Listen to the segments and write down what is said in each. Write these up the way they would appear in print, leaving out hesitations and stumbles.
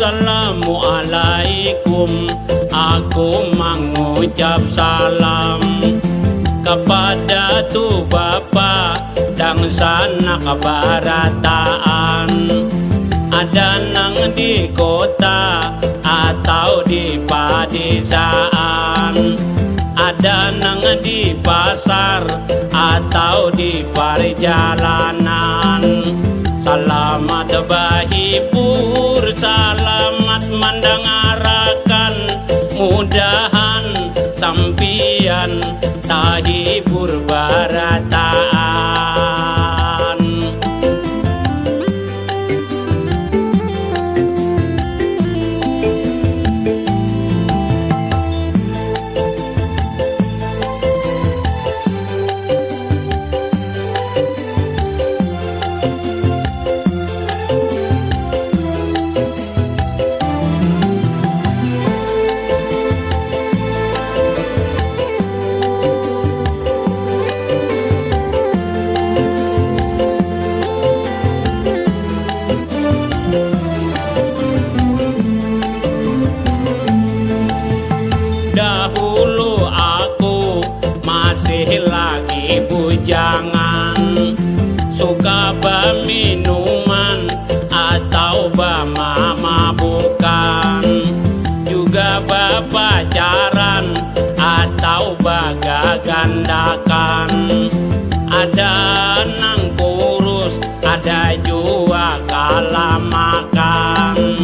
Assalamualaikum, aku mengucap salam kepada tu Bapa dan sanak barataan, ada nang di kota atau di padesaan, ada nang di pasar atau di perjalanan. Selamat bahipur, selamat mendengarkan, mudahan sampian tahibur barataan. Dahulu aku masih lagi bujangan, suka minuman atau mabuk-mabukan, juga pacaran atau gagagandakan. Ada nang kurus, ada juga kalah makan.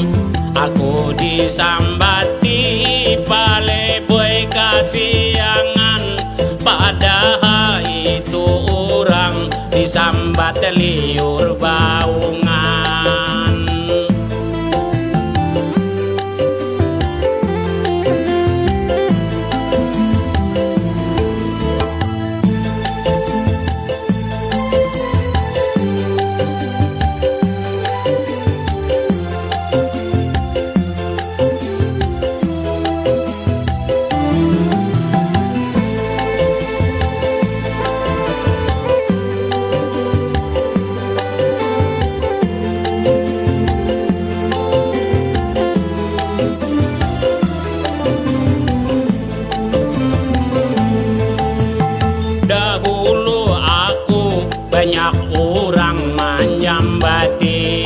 Aku disambati paleboy kasiangan, padahal itu orang disambat liur baungan. Dahulu aku banyak orang menyambati,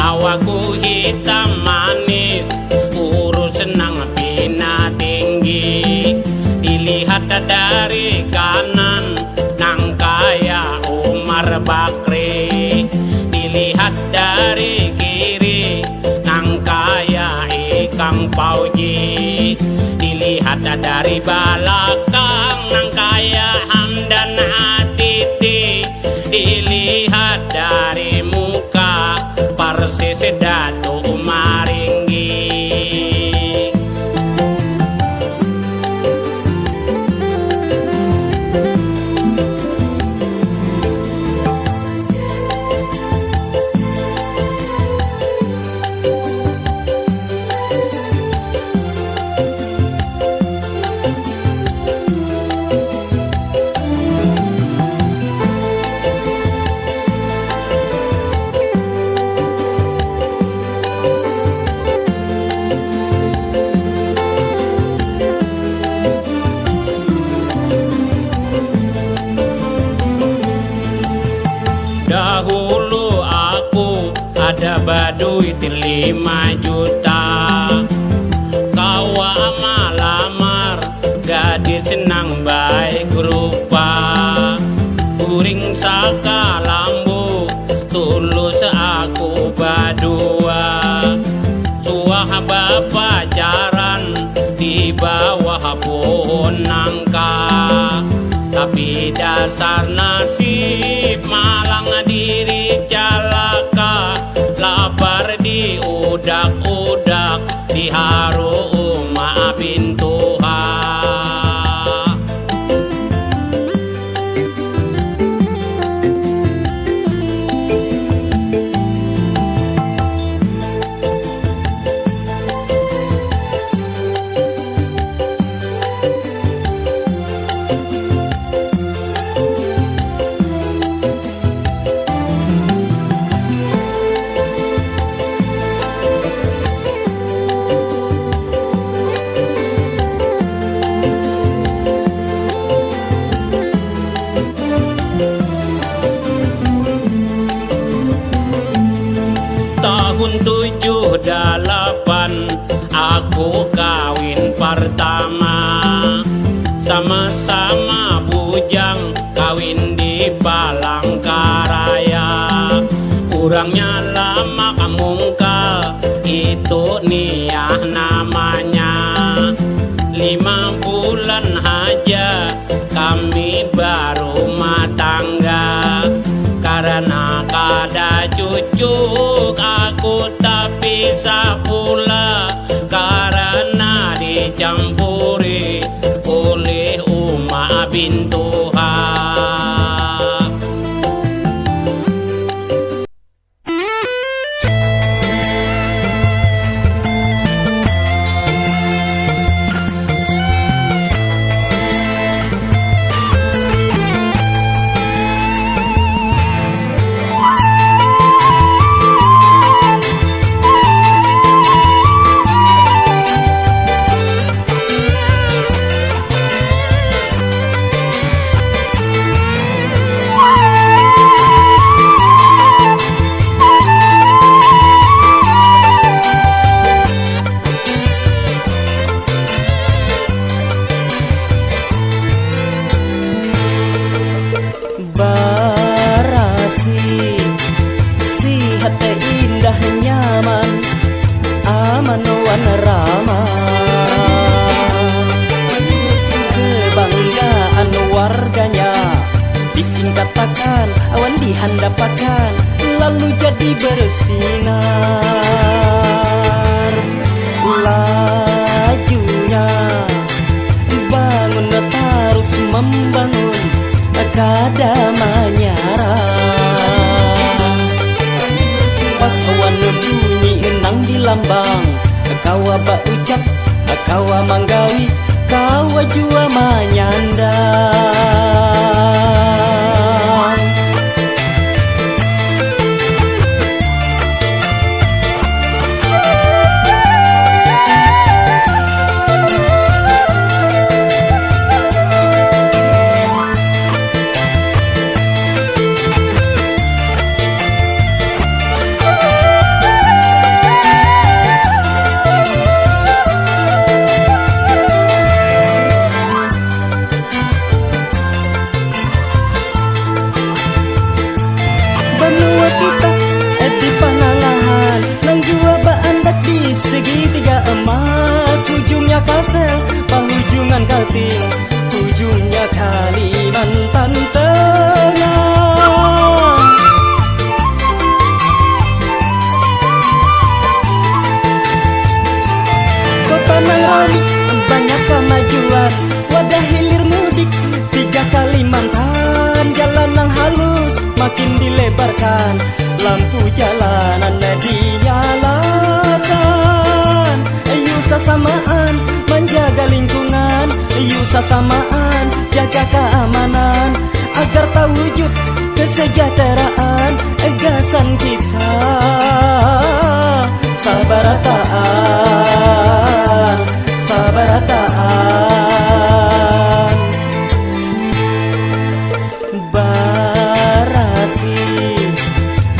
awakku hitam manis, urus senang bina tinggi. Dilihat dari kanan nang kaya Umar Bakri, dilihat dari kiri nang kaya Ikang Fauji, dilihat dari belakang nang kaya Hamdan Atiti, dilihat dari muka persis Datuk Maringgi. Dahulu aku ada baduit 5 juta, kawa malamar gadis senang baik rupa, kuring saka lambu tulus aku badua, suah pacaran di bawah pohon nangka, tapi dasar nasib malang diri calaka, lapar di udak-udak diharu maafin Tuhan. 78 aku kawin pertama, sama-sama bujang kawin di Palangkaraya. Kurangnya lama kamungkal itu niah namanya, 5 bulan aja kami baru rumah tangga. Karena kada cucu aku tak bisa pula, karena dicampuri oleh Uma bin Tuha. Disingkatakan awan dihandapakan, lalu jadi bersinar. Lajunya bangun terus membangun, kada menyerah. Pas awan bunyi enang di lambang, kawa baucap, kawa manggawi, kawa jua menyandang. Segitiga emas, ujungnya Kalsel, penghujungan Kaltim, ujungnya Kalimantan Tengah. Kota Nangrani banyak kemajuan, wadah hilir mudik 3 Kalimantan. Jalan yang halus makin dilebarkan, lampu jalanan dinyalakan. Samaan menjaga lingkungan, samaan jaga keamanan, agar terwujud kesejahteraan gasan kita. Sabarataan, sabarataan. Barasi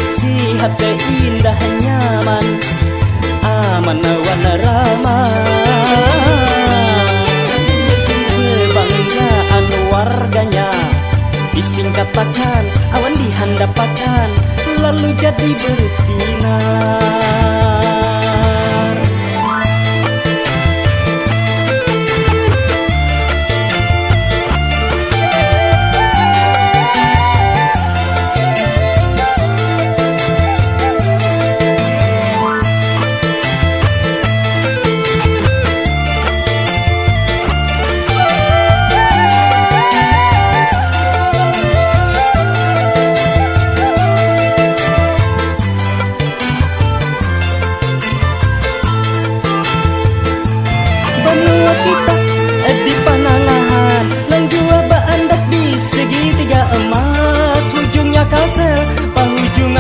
sihat indah nyaman, aman warna ramah. Kebanggaan warganya disingkatakan awan dihandapakan, lalu jadi bersinar.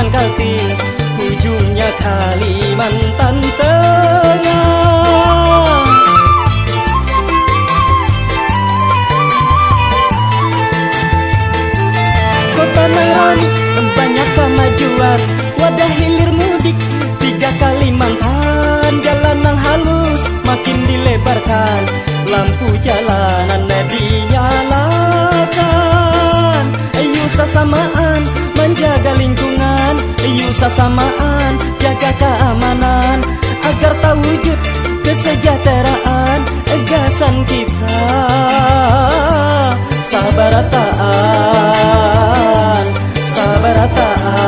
Kaltim, ujungnya Kalimantan Tengah. Kota Nangrani banyak kemajuan, wadah hilir mudik 3 kali lampu jalanan dinyalakan. Yuk sasamaan menjaga lingkungan, yuk sasamaan jaga keamanan, agar terwujud kesejahteraan gasan kita. Sabarataan, sabarataan.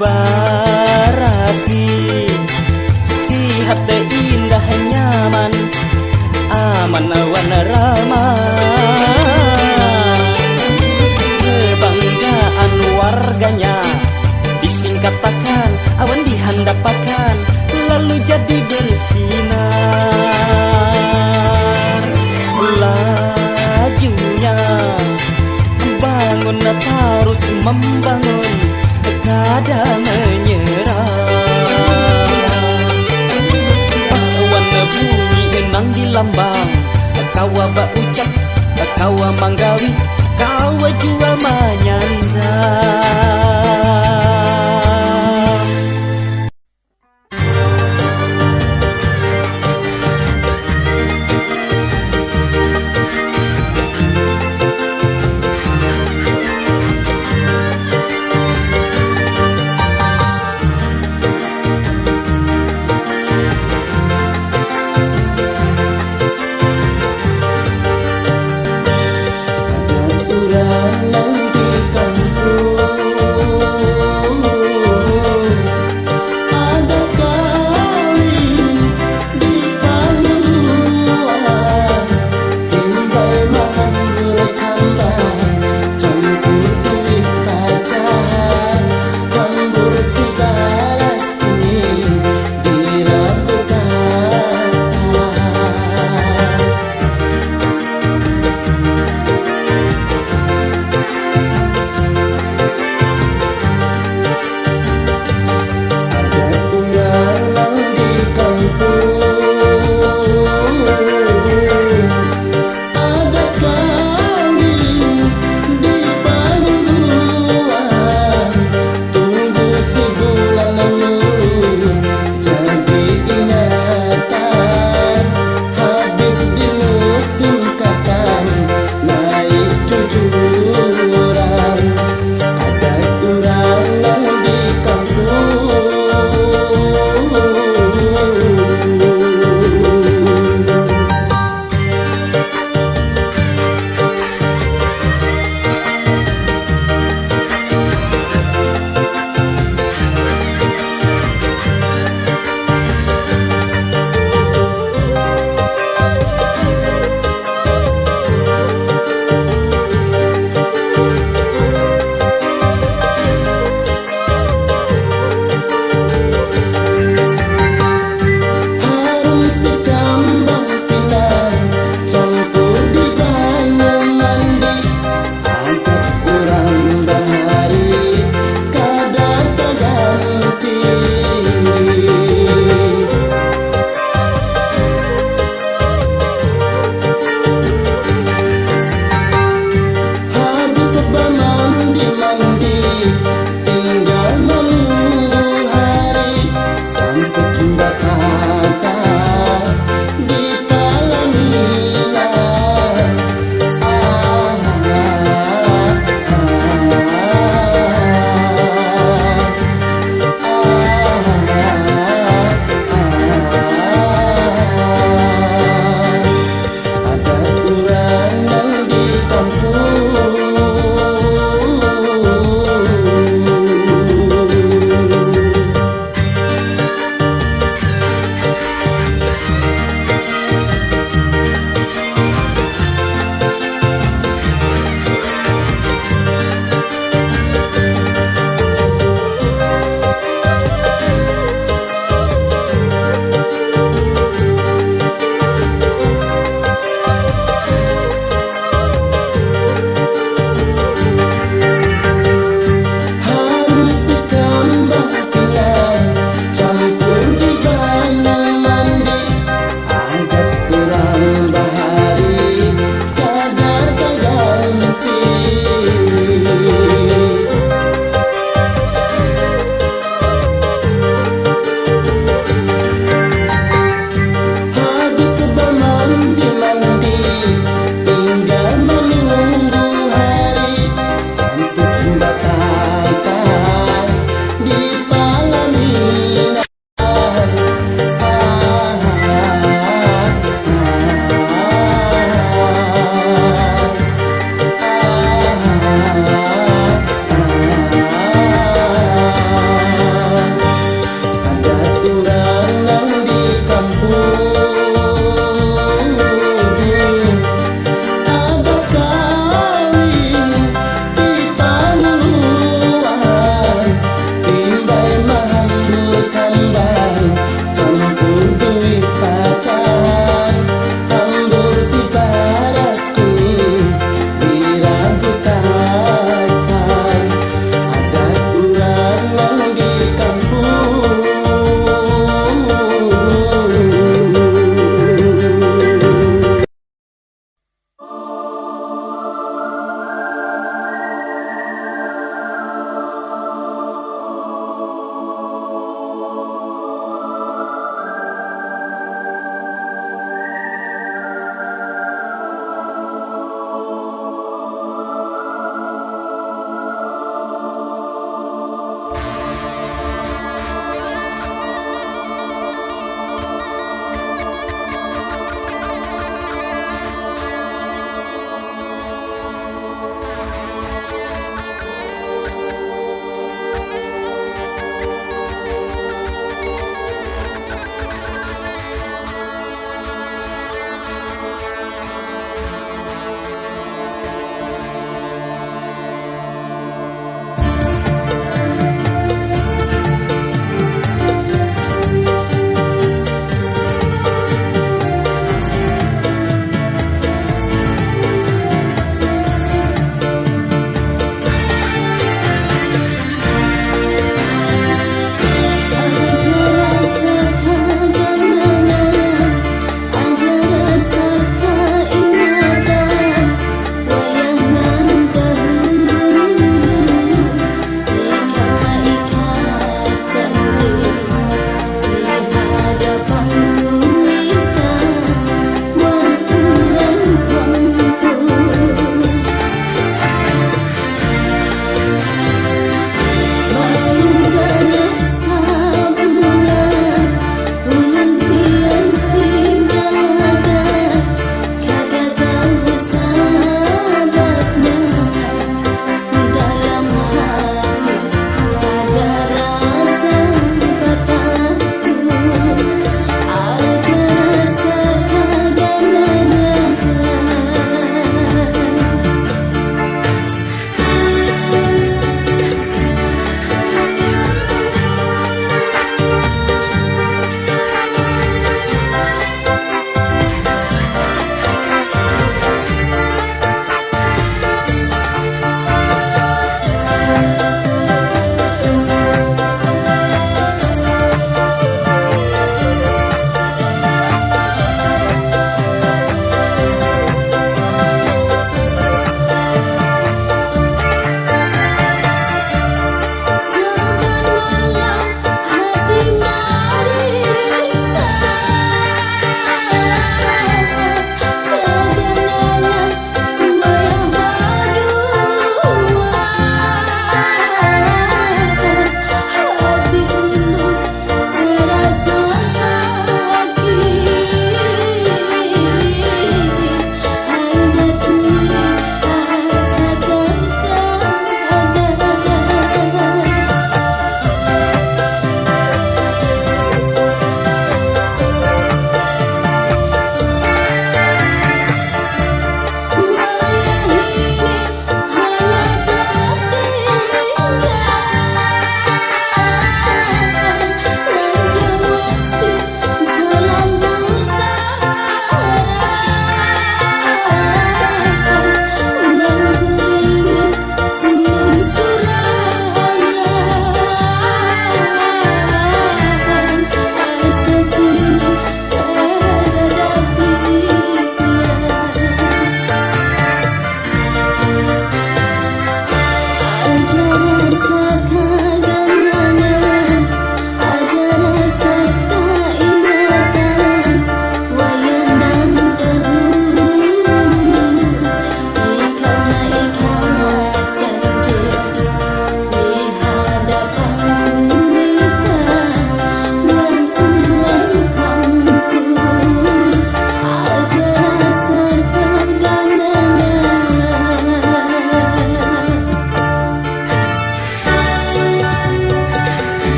Barasi sihat indah nyaman, aman awan ramah. Kebanggaan warganya disingkatakan, awan dihandapakan, lalu jadi bersinar. Lajunya bangun terus membangun, kada menyerah. Pas warna bumi enang di lambang, kawa baucap, kawa manggawi, kawa jual manyanda.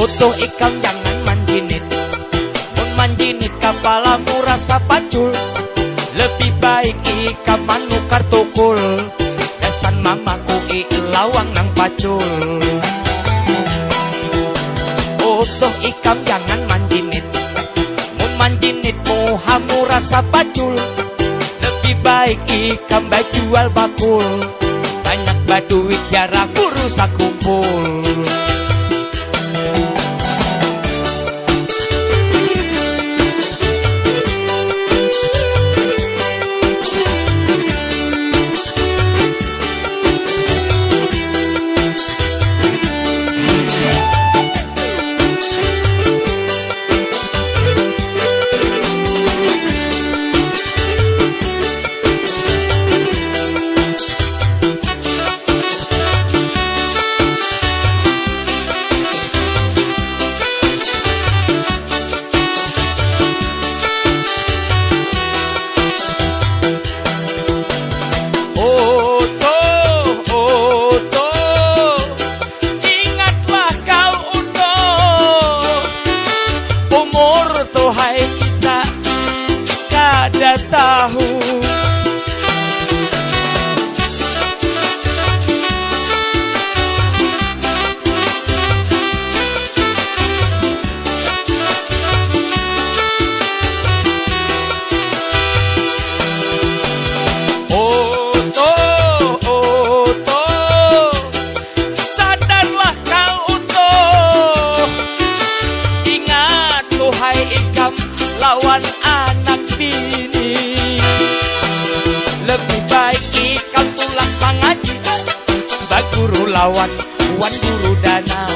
Utuh ikam jangan manjinit, mun manjinit kapalamu rasa pacul. Lebih baik ikam manukar tukul, kesan mamaku lawang nang pacul. Utuh ikam jangan manjinit, mun manjinit muhamu rasa pacul. Lebih baik ikam bajual bakul, banyak baduit jarak guru sakumpul. Tahu sadarlah kau utuh, ingat tuhai ikam lawan anak bini. Lebih baik ikam tulang pangaji, baguru lawan wan guru danau.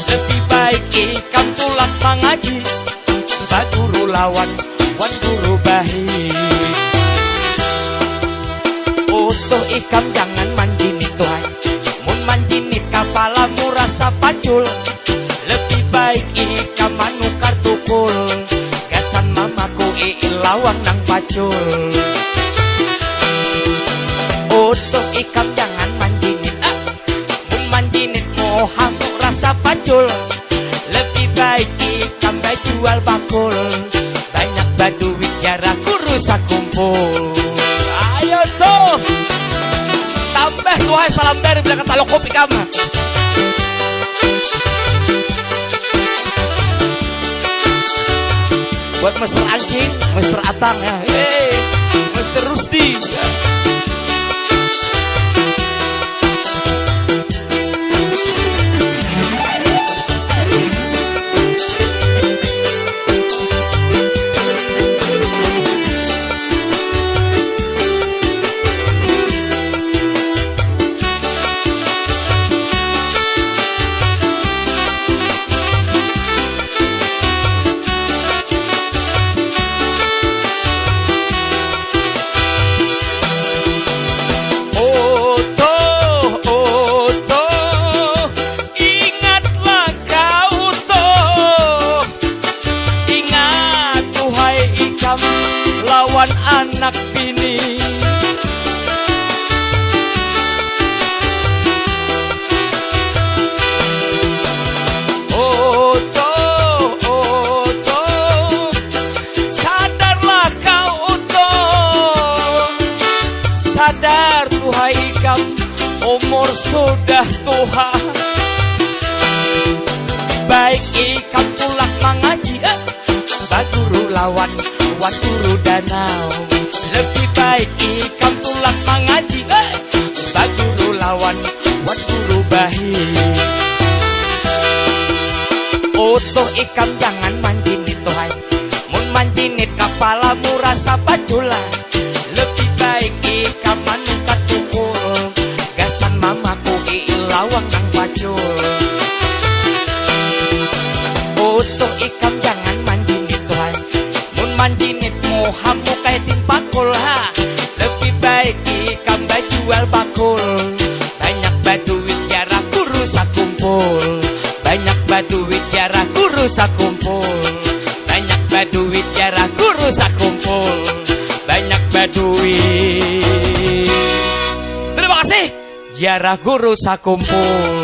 Lebih baik ikam tulang pangaji, baguru lawan wan guru bahi. Utuh ikam jangan manjinit tuhan, mun manjinit kapalamu rasa pacul. Lebih baik ikam manukar tukul, kesan mamaku lawang nang pacul. Utuh ikam jangan manjinit, mun manjinit mohamu rasa pacul. Lebih baik ikam bajual bakul, banyak baduit jarak guru sakumpul. Ayo tuh tambah tuh salam dari belakang talokop ikam. Buat Mr. Anjing, Mr. Atang ya, Mr. Rusdi. Lawan anak bini. Sadarlah kau utuh, sadar tuhai ikam umur sudah tua. Baik ikam tulang mangaji, baguru lawan wan guru danau. Lebih baik ikam tulang mangaji, baguru lawan wan guru bahi. Utuh ikam jangan manjinit tuhai, mun manjinit kapalamu rasa pacula. Lebih baik ikam manukat tukul, gasan mamaku lawang nang pacul. Utuh ikam jangan manjinit tuhai, mun manjinit mohamu kayak timpa kul. Lebih baik ikam bajual bakul, banyak baduit jarak guru sakumpul. Banyak baduit jarak guru sakumpul, banyak baduit jarak guru sakumpul, banyak baduit. Terima kasih jarak guru sakumpul.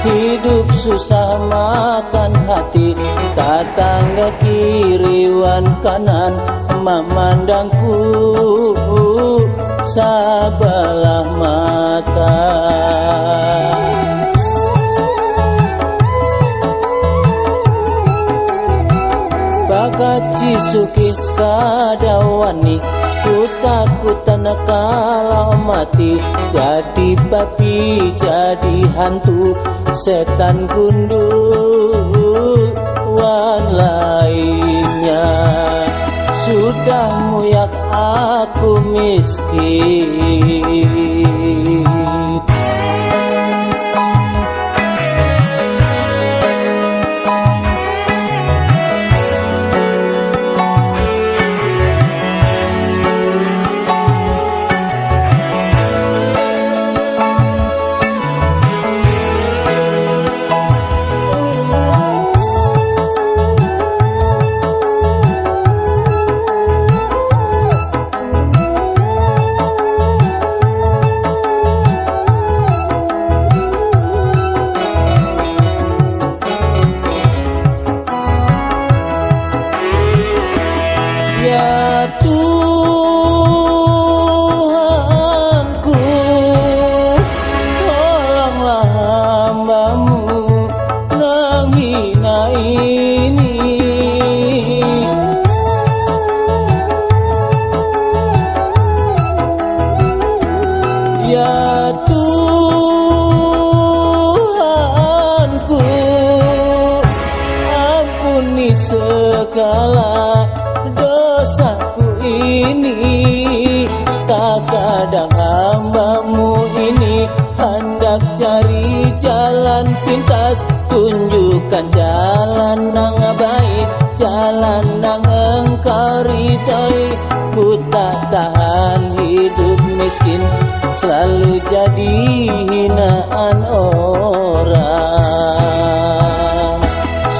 Hidup susah makan hati, tetangga kiri wan kanan memandangku sabelah mata. Bakat Cisuki kadawani, ku takutan kalau mati, jadi babi jadi hantu, setan gundul wan lainnya. Sudah muyak aku miskin. Ya Tuhanku, tolonglah hambamu nang hina ini. Ya Tuhanku, ampuni segala dosaku ini. Terkadang hambamu ini hendak cari jalan pintas, tunjukkan jalan nang baik, jalan nang engkau ridhoi. Ku tak tahan hidup miskin, selalu jadi hinaan orang.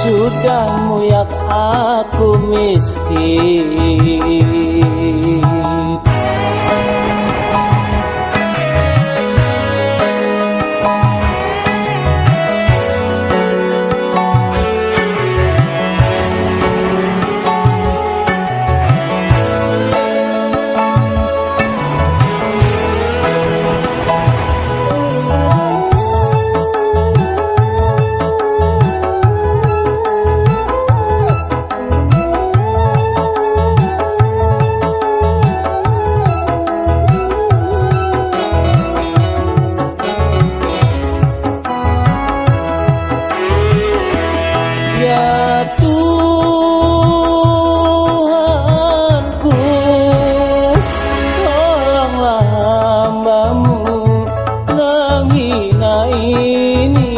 Sudah muyak aku miskin. Ya Tuhanku, tolonglah hambamu nang hina ini.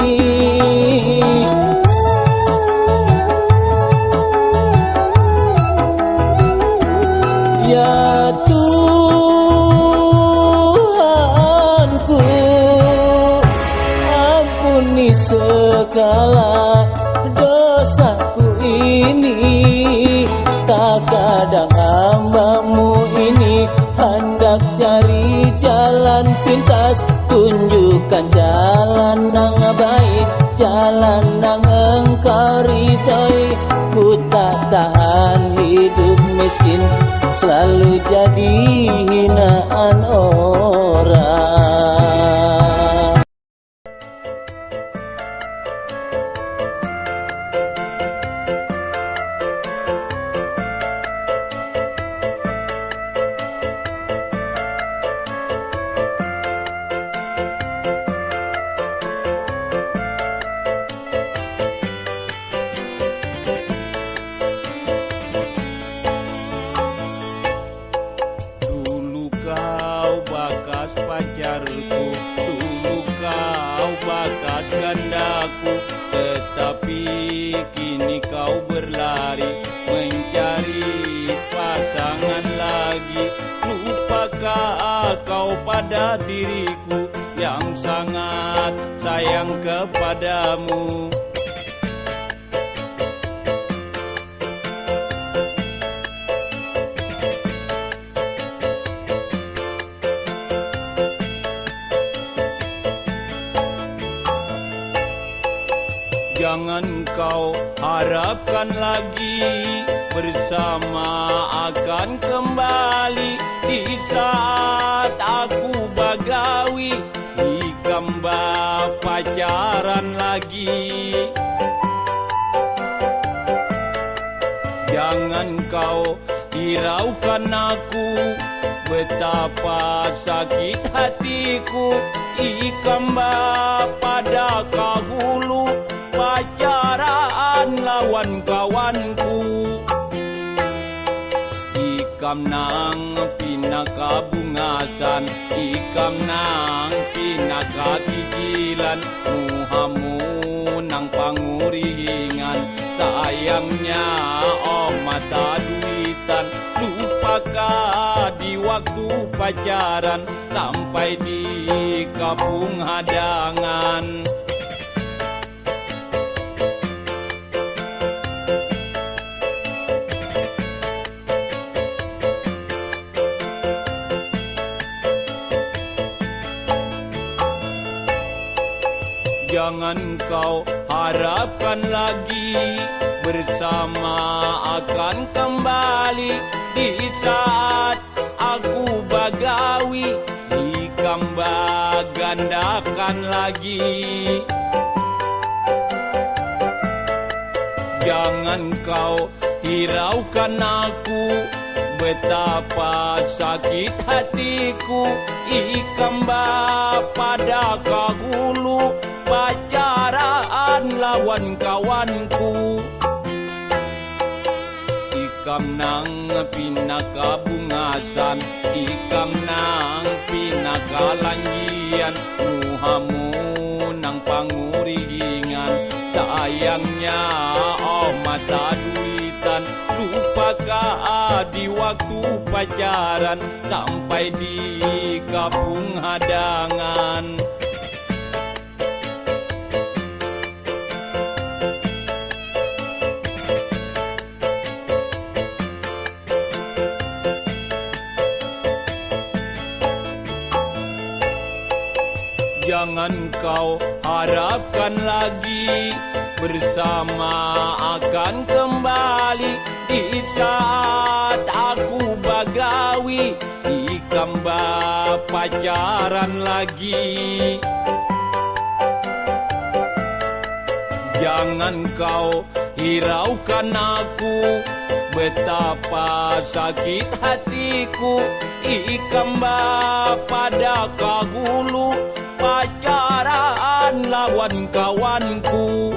Ya Tuhanku, ampuni segala dosaku ini. Terkadang hambamu ini hendak cari jalan pintas, tunjukkan jalan nang baik, jalan nang engkau ridhoi. Ku tak tahan hidup miskin, selalu jadi hinaan orang. Dulu kau bakas pacarku, dulu kau bakas gandaku, tetapi kini kau berlari mencari pasangan lagi. Lupakah kau pada diriku yang sangat sayang kepadamu? Jangan kau harapkan lagi bersama akan kembali di saat aku bagawi ikamba pacaran lagi. Jangan kau hiraukan aku betapa sakit hatiku ikamba pada kahulu pacaran lawan kawanku. Ikam nang pinaka bungasan, ikam nang pinaka kikilan, muhamu nang pangurihingan. Sayangnya oh mata duitan, lupakah di waktu pacaran sampai di kampung hadangan. Jangan kau harapkan lagi bersama akan kembali di saat aku bagawi ikamba gandakan lagi. Jangan kau hiraukan aku betapa sakit hatiku ikamba pada kahulu pacaran lawan kawanku. Ikam nang pinaka bungasan, ikam nang pinaka lanjian, muhamu nang pangurihingan. Sayangnya oh mata duitan, lupakah di waktu pacaran sampai di kampung hadangan. Jangan kau harapkan lagi bersama akan kembali di saat aku bagawi ikamba pacaran lagi. Jangan kau hiraukan aku betapa sakit hatiku ikamba pada kahulu pacaran lawan kawanku.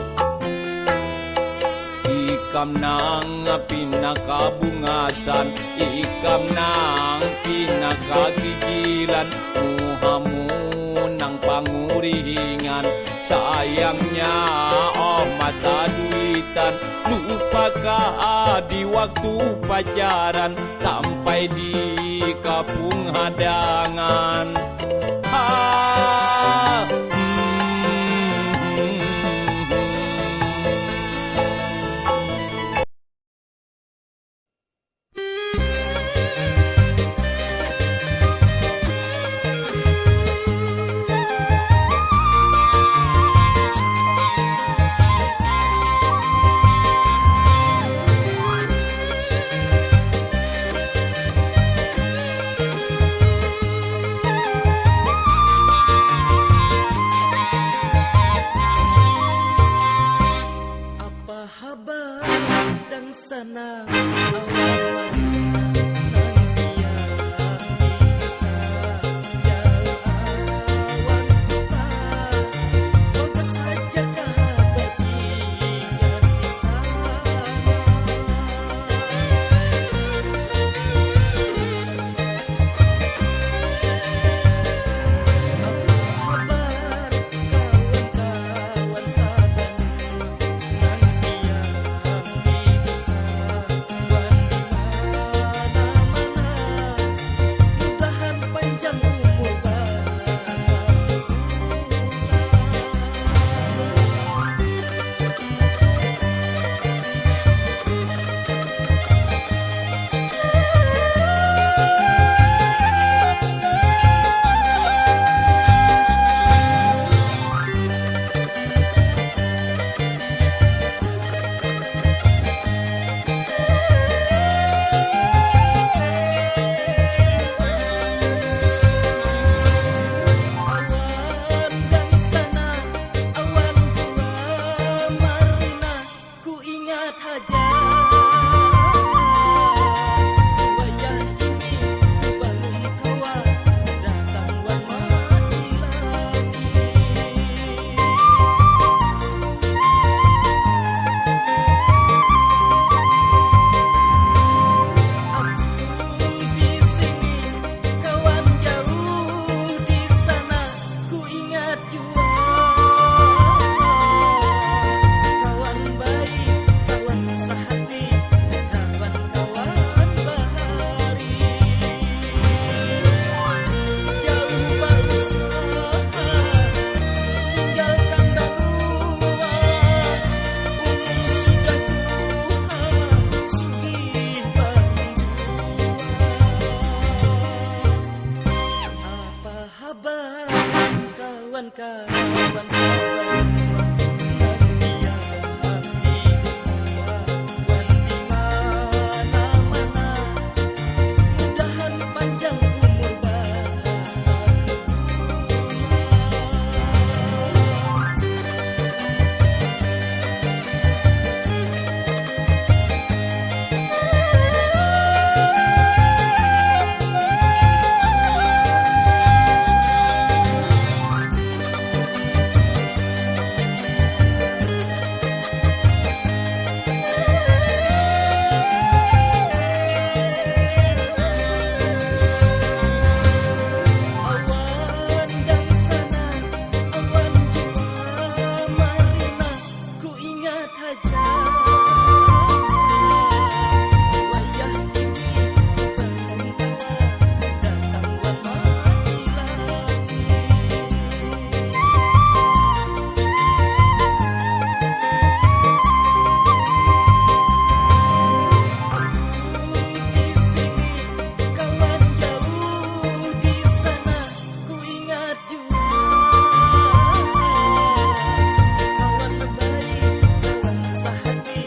Ikam nang pinaka bungasan, ikam nang pinaka kikilan, muhamu nang pangurihingan. Sayangnya oh mata duitan, lupakah di waktu pacaran sampai di kampung hadangan. Kawan terbaik, kawan sehat.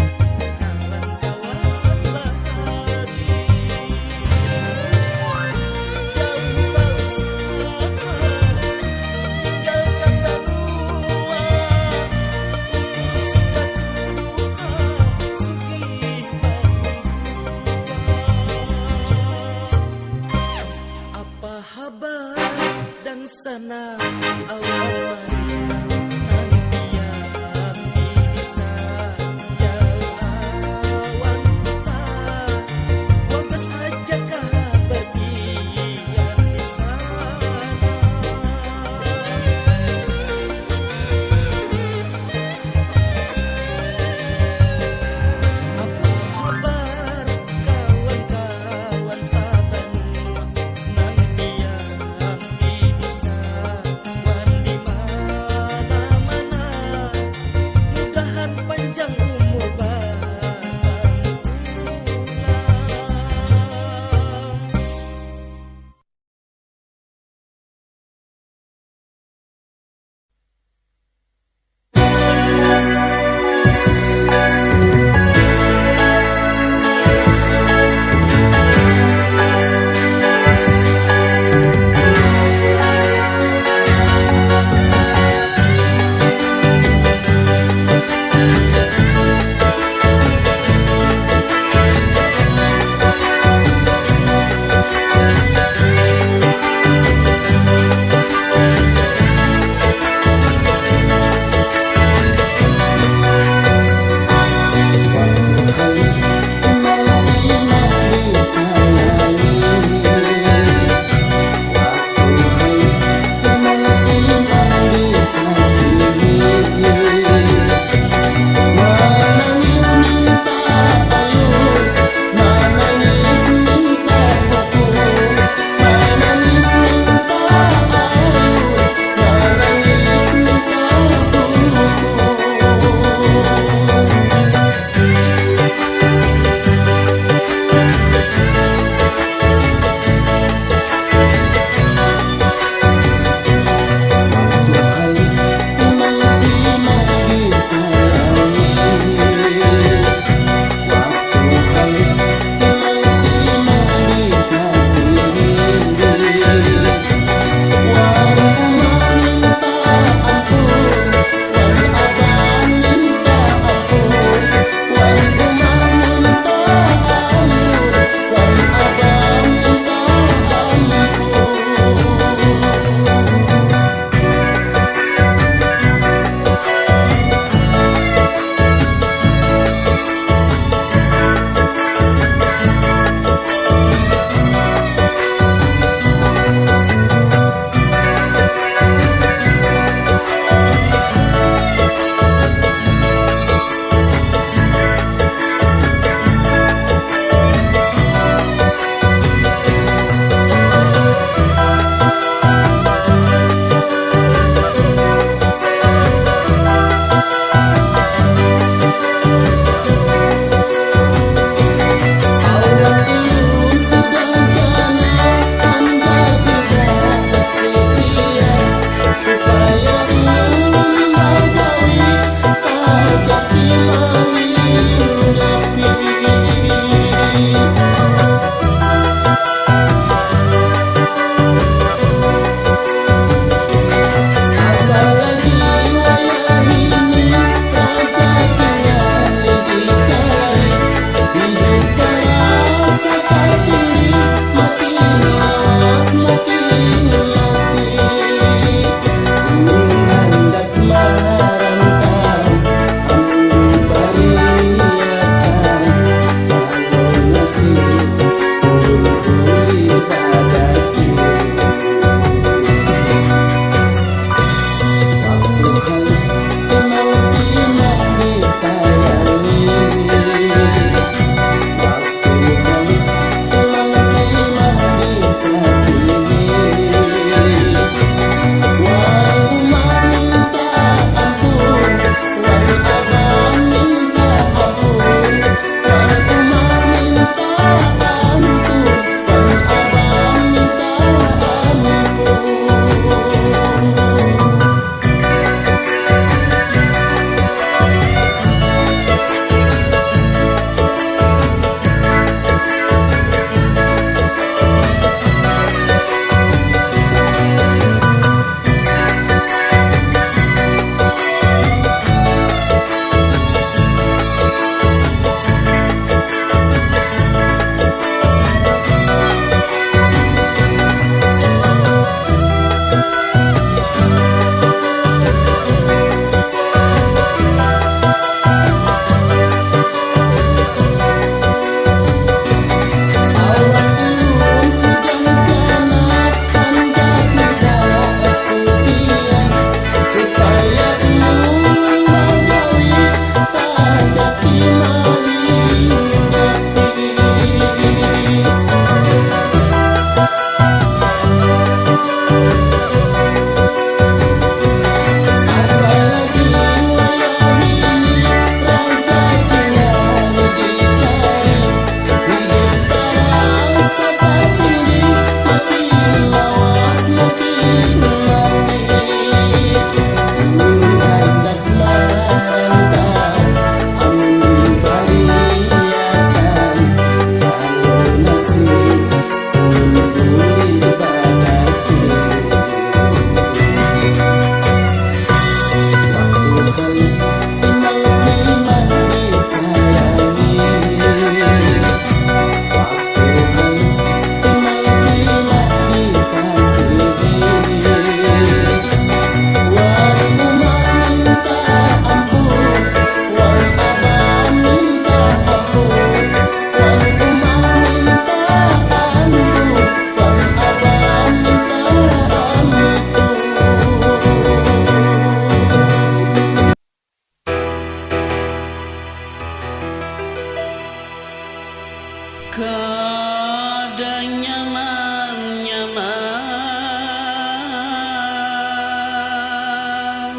kada nyaman-nyaman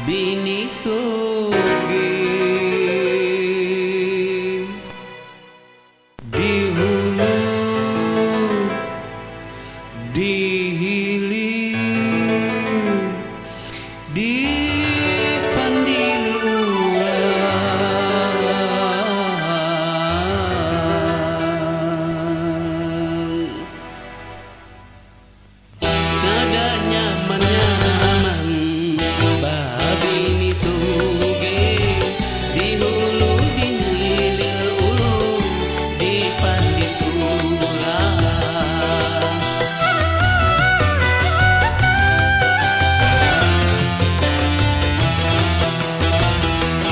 bini sugih di hulu di hilir di pandiluan kada nyaman-nyaman babini sugih di hulu di hilir ulu di pandiluan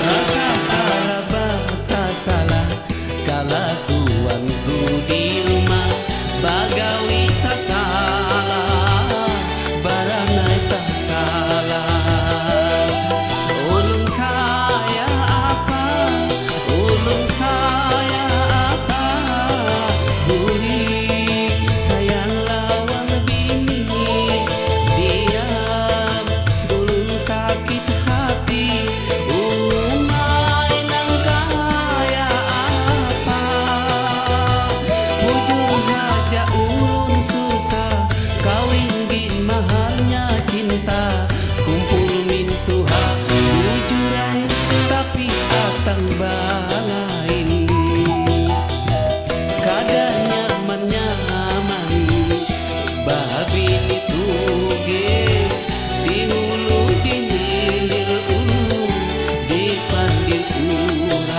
rasa salah bata salah kala tuanku di rumah bagawi tak salah baranai tak salah ulun kaya apa buri sayang lawan bini diam ulun sakit hati umay nang kaya apa ujung saja ulun susah kawin bin mahalnya cinta kumpul min Tuhan bujurai tapi atang balain kada nyaman-nyaman babini sugih di hulu di hilir ulu di pandiluan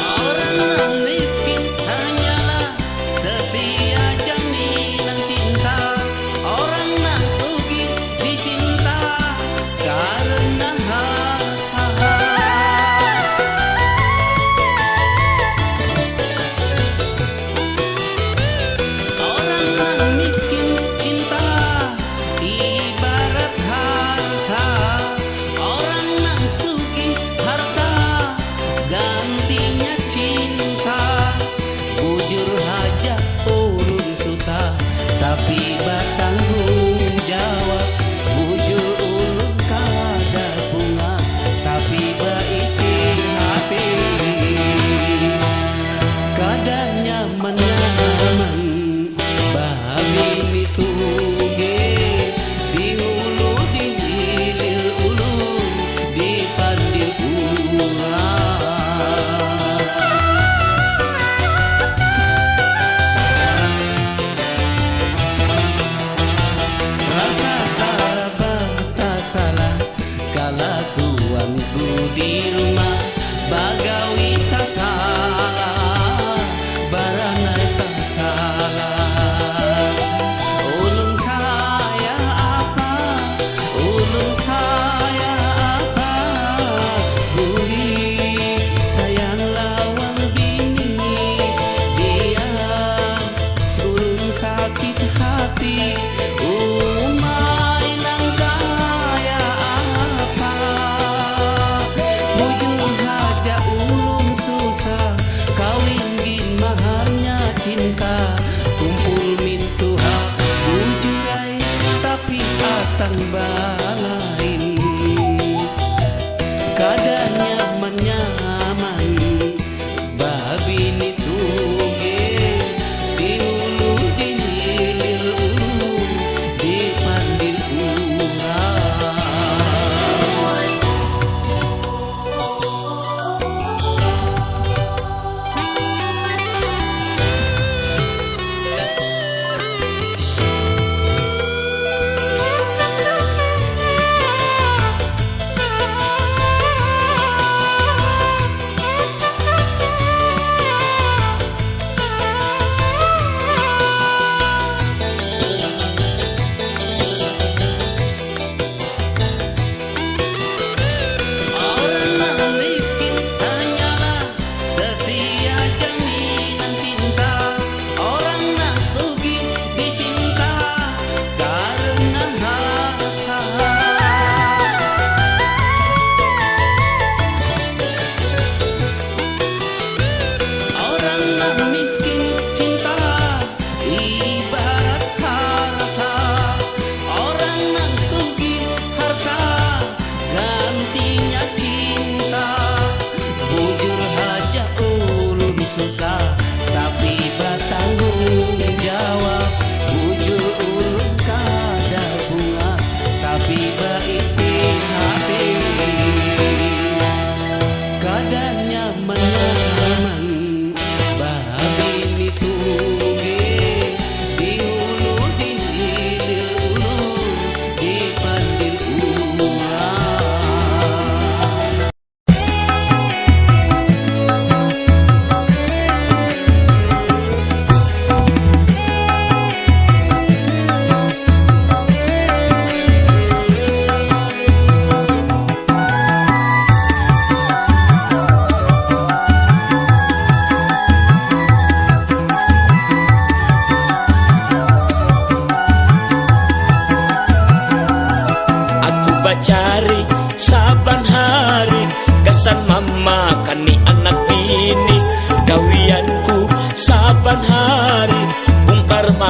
orang yang miskin hanyalah setia jaminan cinta orang yang sugih dicinta karena harta orang yang miskin cinta ibarat harta orang yang sugih harta gantinya cinta bujur haja ulun susah tapi bertanggung jawab bujur ulun kada bunga tapi baiki hati kada nyaman-nyaman babini sugih di hulu di hilir ulu di pandiluan rasa salah bata salah kala tuanku di rumah bagawi tak salah baranai tak salah ulun kaya apa buri sayang lawan bini diam ulun sakit hati umay nang kaya apa bujur haja ulun susah kawin gin mahalnya cinta kumpul min Tuhan bujurai tapi atang balain kada nyaman-nyaman babini sugih di hulu di hilir ulu di pandiluan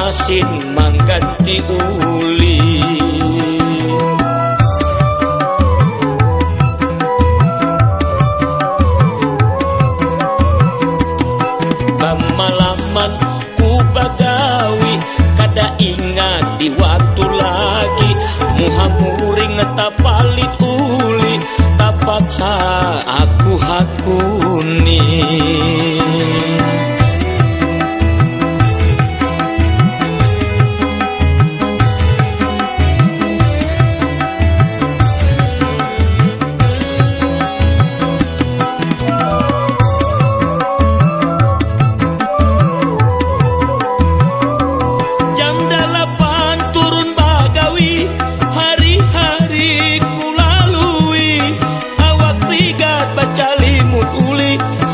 masin mangganti uli. Pemalaman ku bagawi kada ingat di waktu lagi muhamuring tapalit uli tapaksa aku hakuni.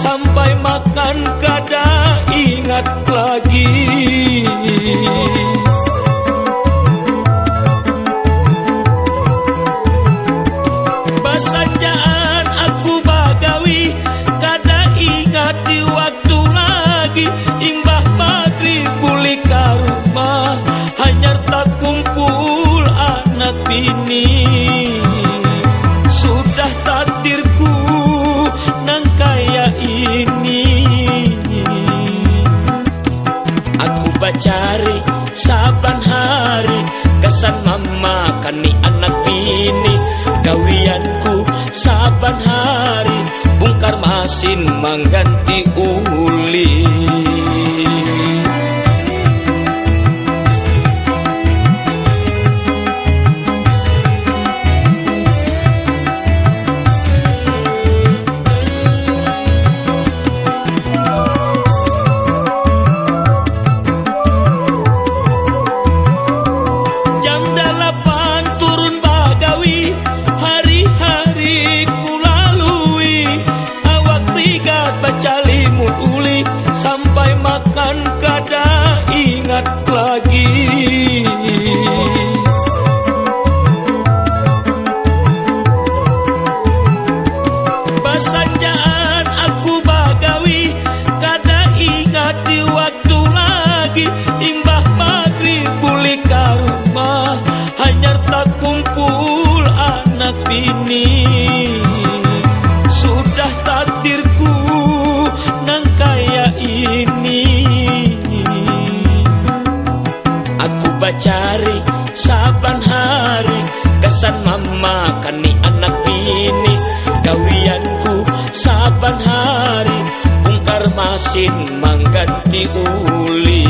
Sampai makan kada ingat lagi. Basanjaan aku bagawi kada ingat di waktu lagi. Imbah maghrib buli ka rumah hanyar tak kumpul anak bini. Sudah takdirku nang kaya ini. Aku bacari saban hari kesan mama kani anak bini. Gawianku saban hari bungkar masin mangganti uli. Sampai makan kada ingat lagi. Basanjaan aku bagawi kada ingat di waktu lagi. Imbah maghrib buli ka rumah hanyar tak kumpul anak bini. Sudah takdirku nang kaya ini. Aku bacari saban hari kesan mama kani anak bini. Gawianku saban hari bungkar masin mangganti uli.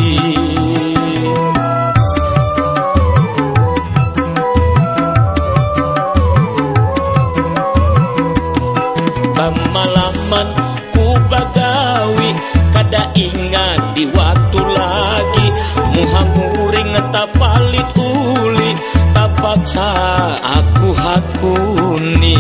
Pemalaman ku bagawi kada ingat di waktu lagi muhamuring tapalit uli tapaksa aku hakuni.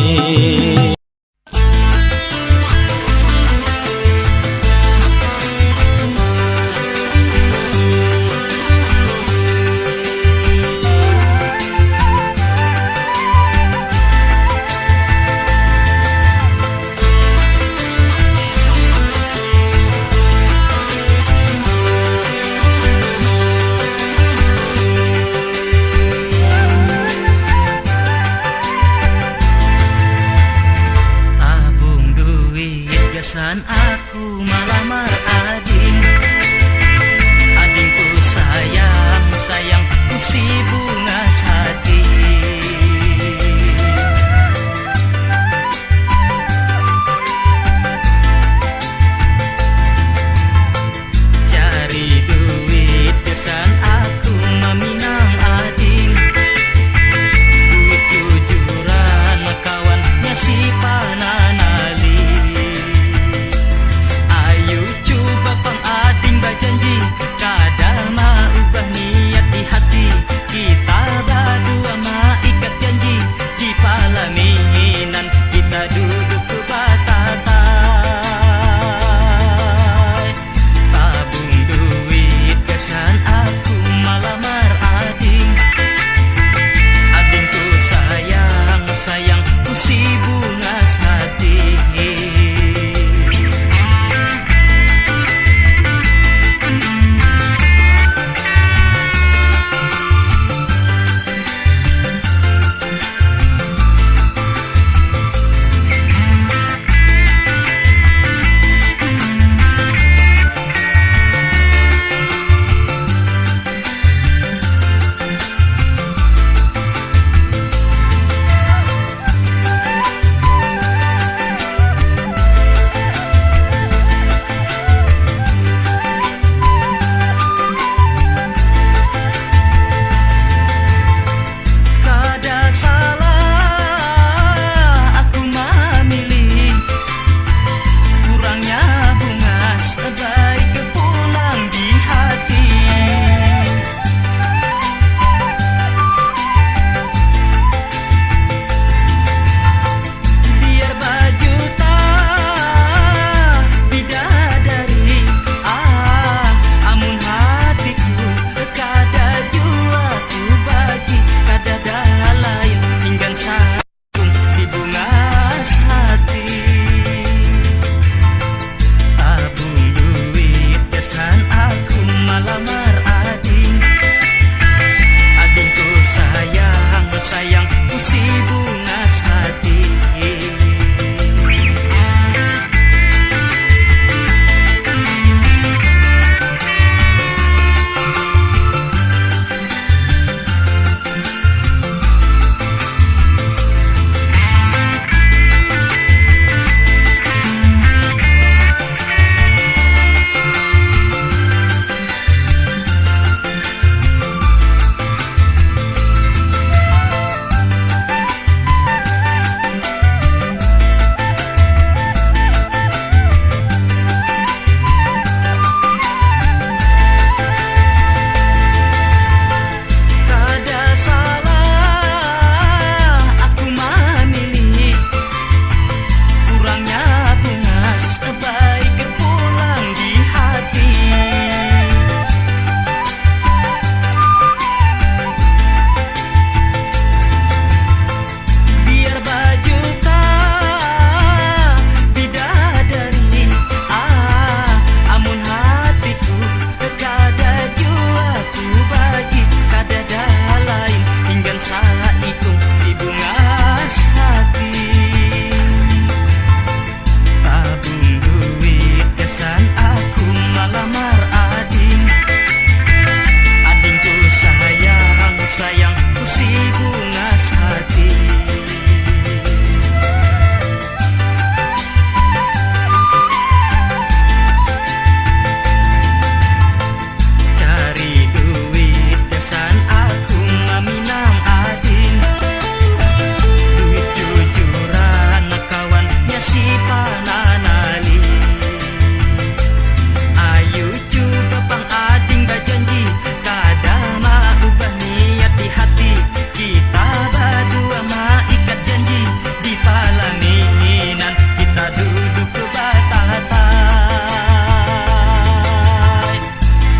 si bungas hati. Cari duit kesan aku ngaminang ading, duit jujuran kawannya si pananali. Ayo coba pang ading bajanji, kadang mah ubah niat di hati. Kita berdua mah ikat janji, di palanginan kita duduk ke batatai.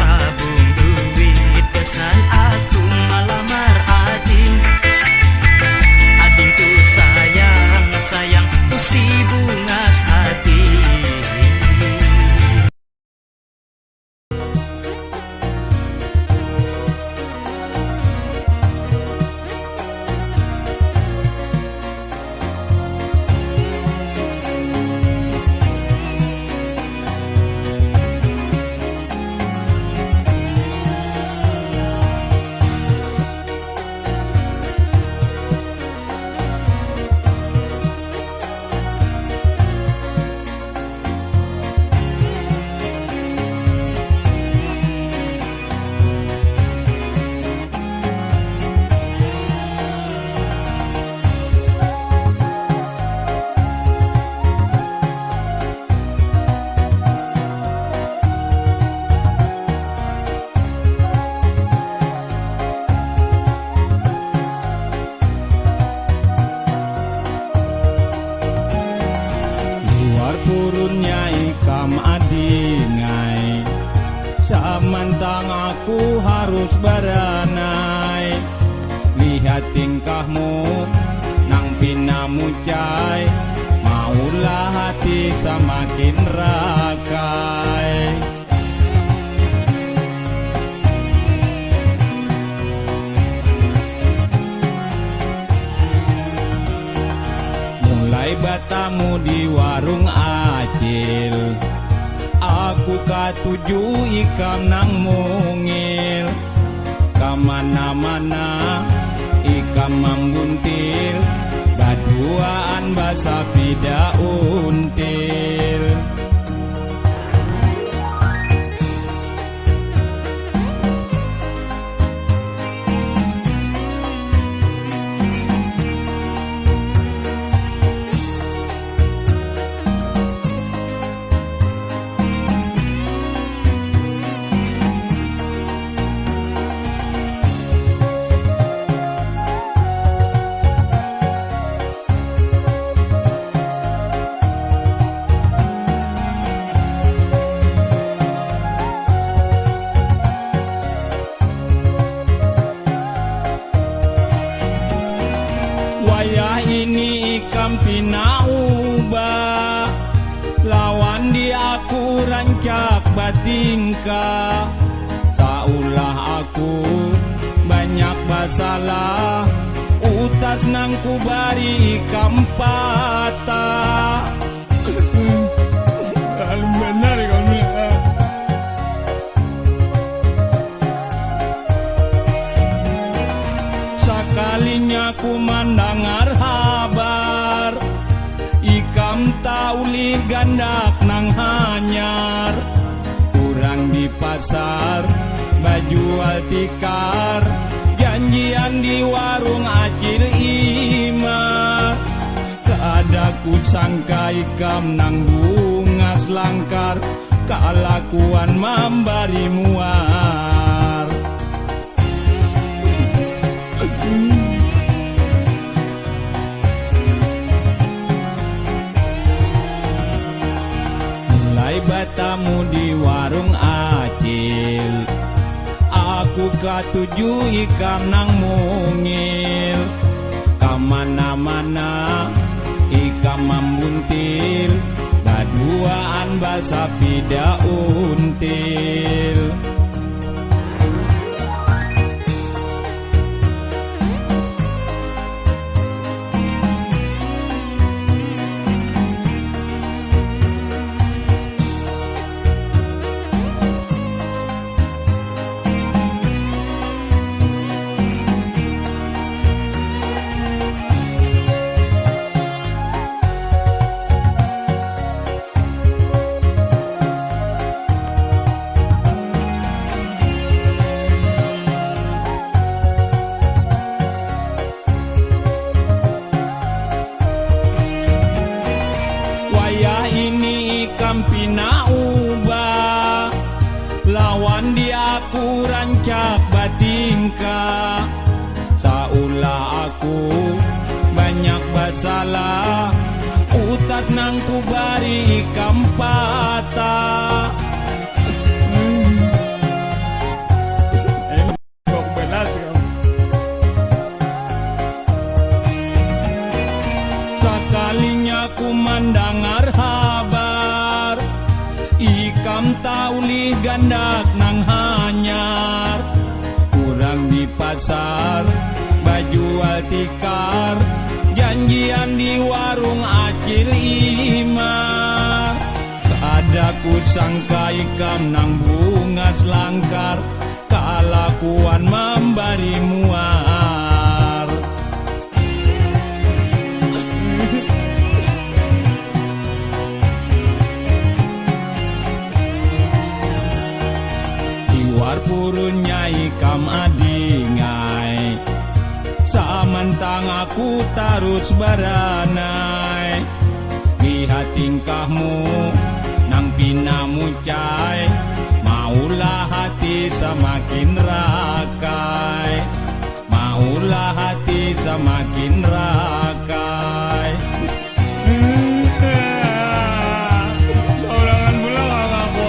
Tabung duit kesan aku malamar ading, ading tuh sayang, sayang tuh si bungas hati. Luar turunnya ikam adingai, samantang aku harus beranai. Lihat tingkahmu nang pinamucai, maulah hati semakin rakai. Mulai batamu di warung acil, aku katuju ikam nang mungil. Kamana-mana ikam membuntil, baduaan basa pida until. Wayah ini ikam pinauba, lawan di aku rancak batingkah. Saulah aku banyak masalah, utas nang kubari ikam patah. Benar kamu. Sakalinya ku mandangar habar, ikam tauli gandak nang hanyar. Kurang di pasar, bajual tikar, janjian di warung acil imar. Keadaku sangka ikam nang bungas langkar, kelakuan membari muar. Mulai batamu di warung acil, aku katuju ikam nang mungil. Kamana-mana ikam membuntil, baduaan basa pida until. bungas nang kubari ikam patah. Sakalinya ku mandangar habar ikam tauli gandak nang hanyar. Kurang di pasar bajual tikar, janjian di warung acil imar. Kadaku sangka ikam nang bungas langkar, kalakuan membari muar. Iwar purunnya ikam adingai, samantang aku tarus baranai. Lihat tingkahmu nang pinamu cai, maulah hati semakin rakai, maulah hati semakin rakai. Orangan pulang aku.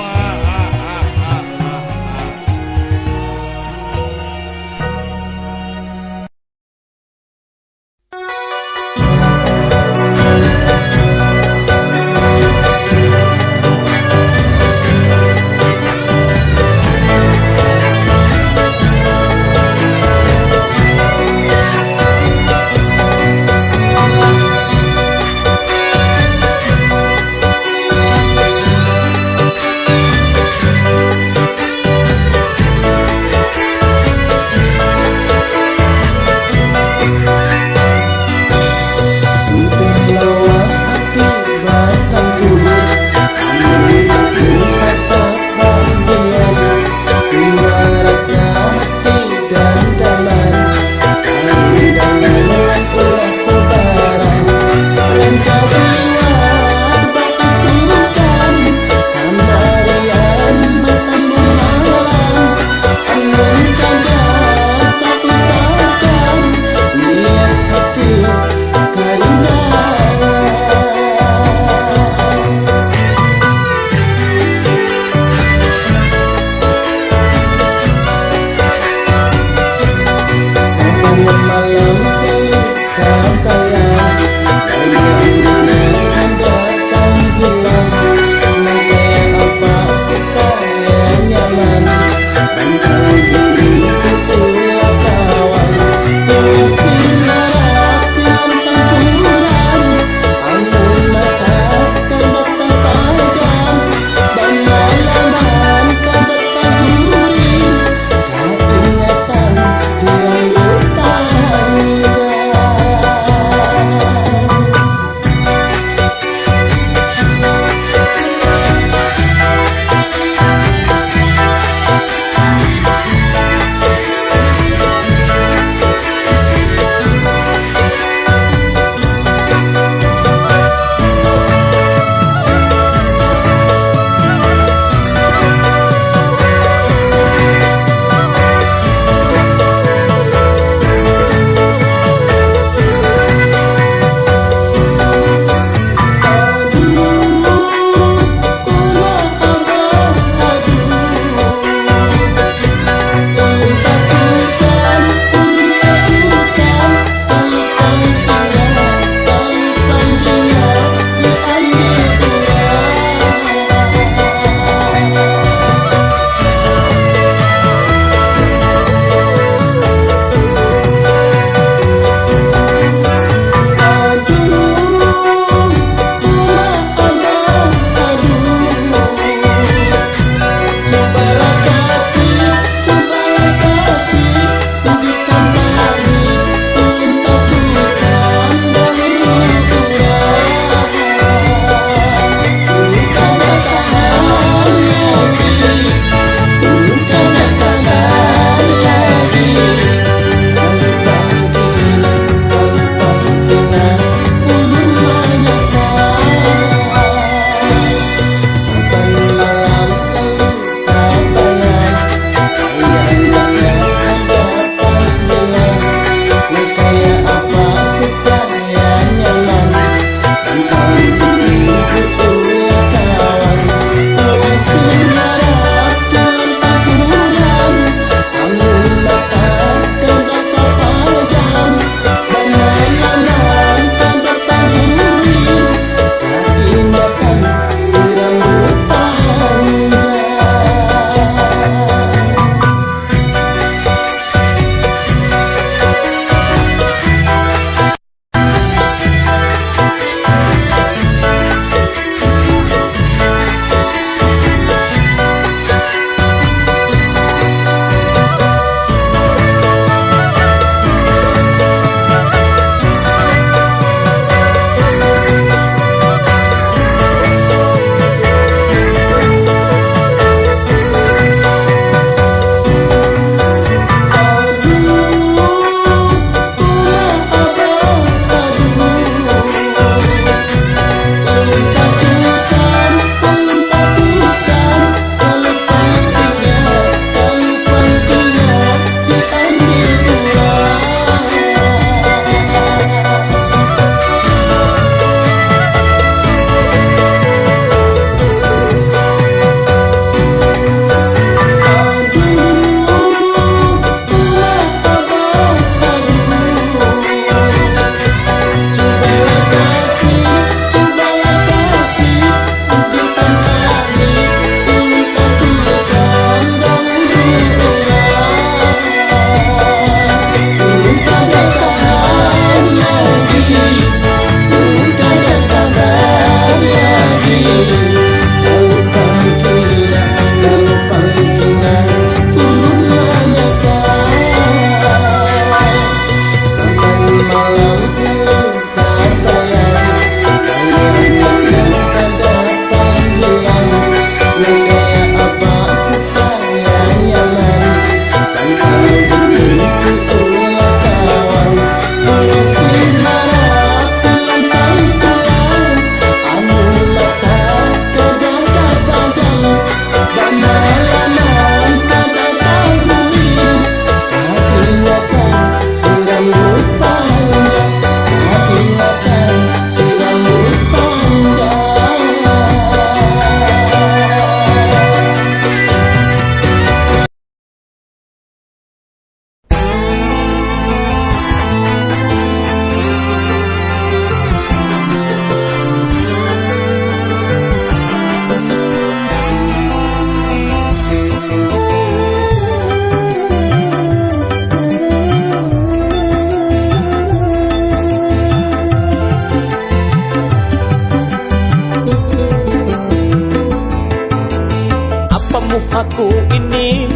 aku ini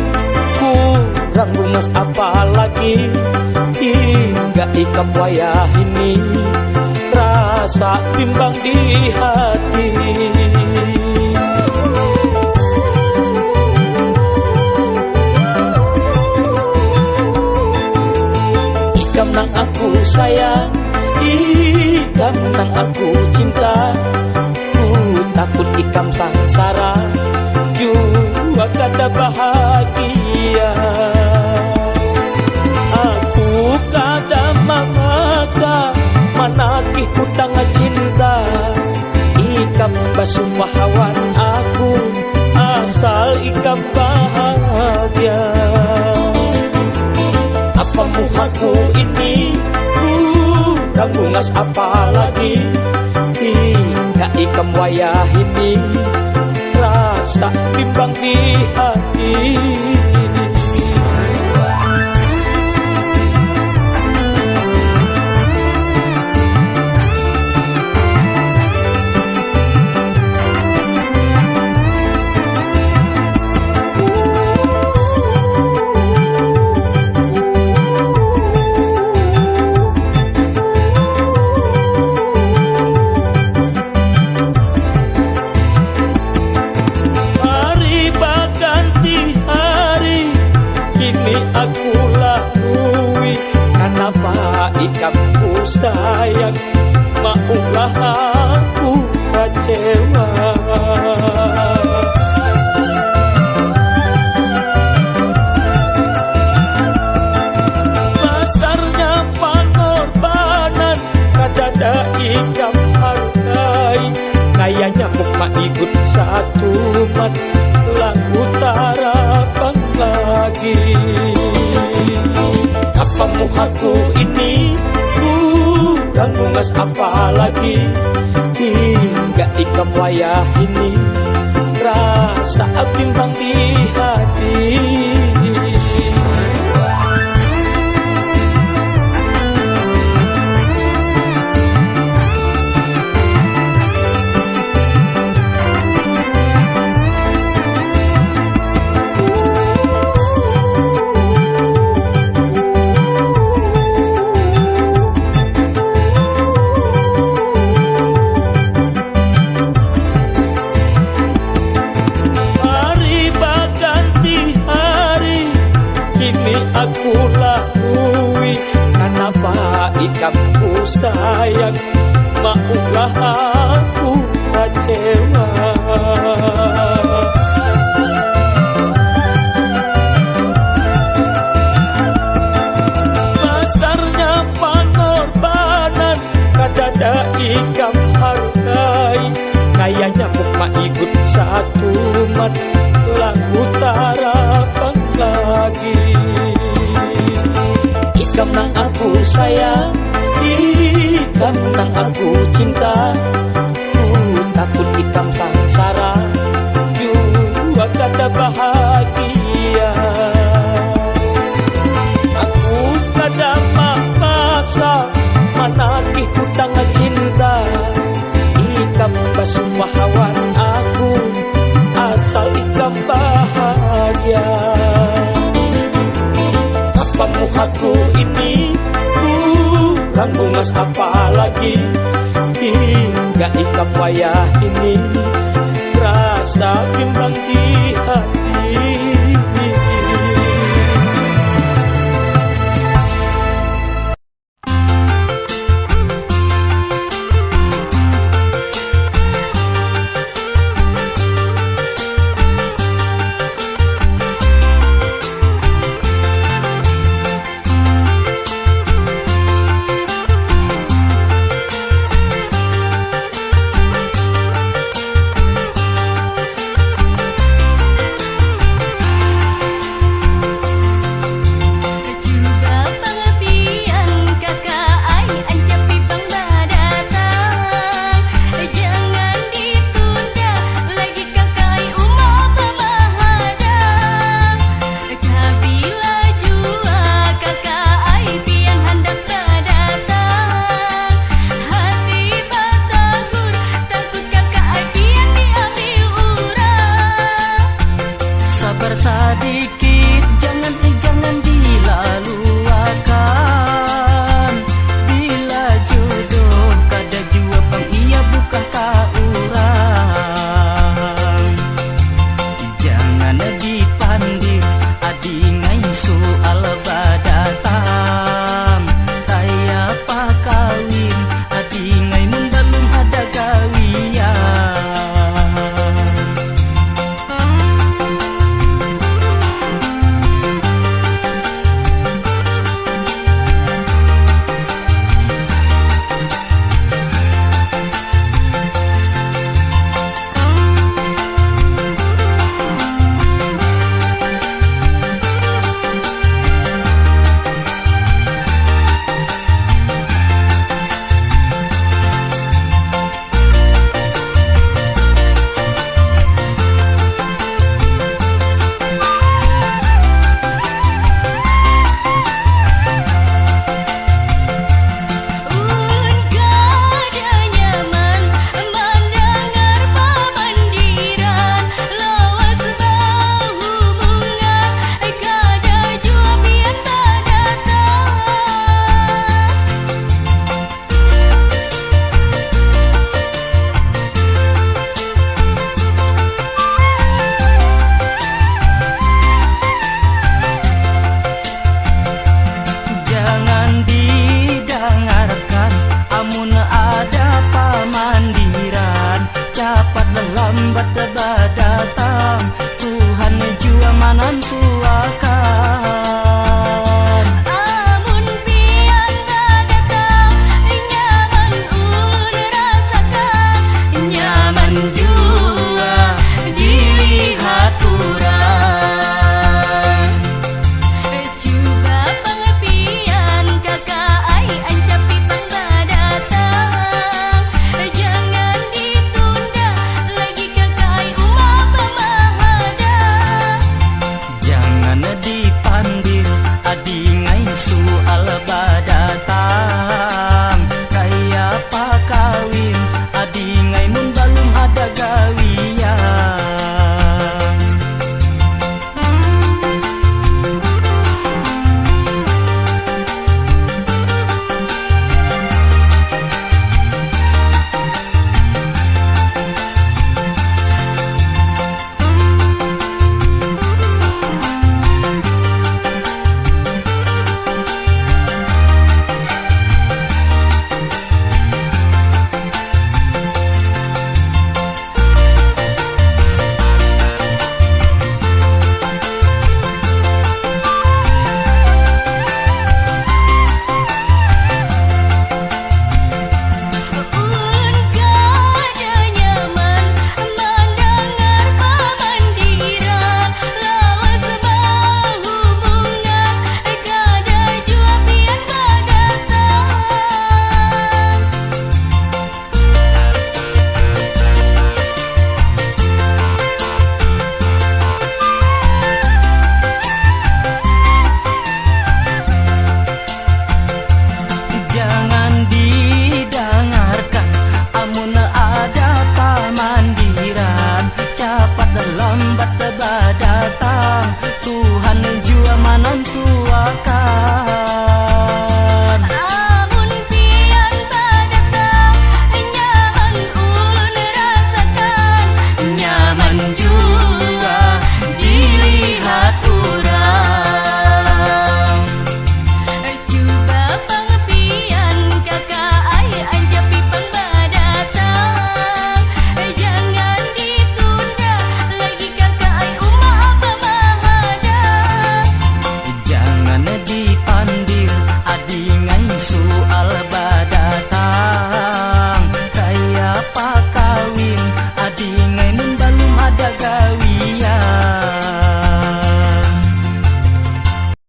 kurang bungas apalagi hingga ikam wayah ini rasa bimbang di hati. Ikam nang aku sayang, ikam nang aku cinta, takut ikam sangsara jua kada bahagia. Aku kada memaksa menagih hutang cinta, ikam basumpah hawan aku asal ikam bahagia. Apa muhaku ini kurang bungas apalagi hingga ikam wayah ini rasa bimbang di hati. Aku lalui kenapa ikam ku sayang, maulah aku kecewa. Besarnya pengorbanan kadada ikam hargai, kayaknya muka ikut satu mat lagu tarapang lagi. Apa muhaku ini kurang bungas apalagi hingga ikam wayah ini rasa bimbang di hati. Aku lalui kenapa ikam ku sayang, maulah aku kecewa. Besarnya pengorbanan kadada ikam hargai, kayaknya muka ikut satu mat lagu tarapang lagi. Ikam nang aku sayang, ikam nang aku cinta, takut ikam sangsara jua kada bahagia. Aku kada maksa menagih hutang cinta, ikam basumpah hawan aku asal ikam bahagia. Apa muhaku ini kurang bungas apalagi hingga ikam wayah ini rasa bimbang di hati.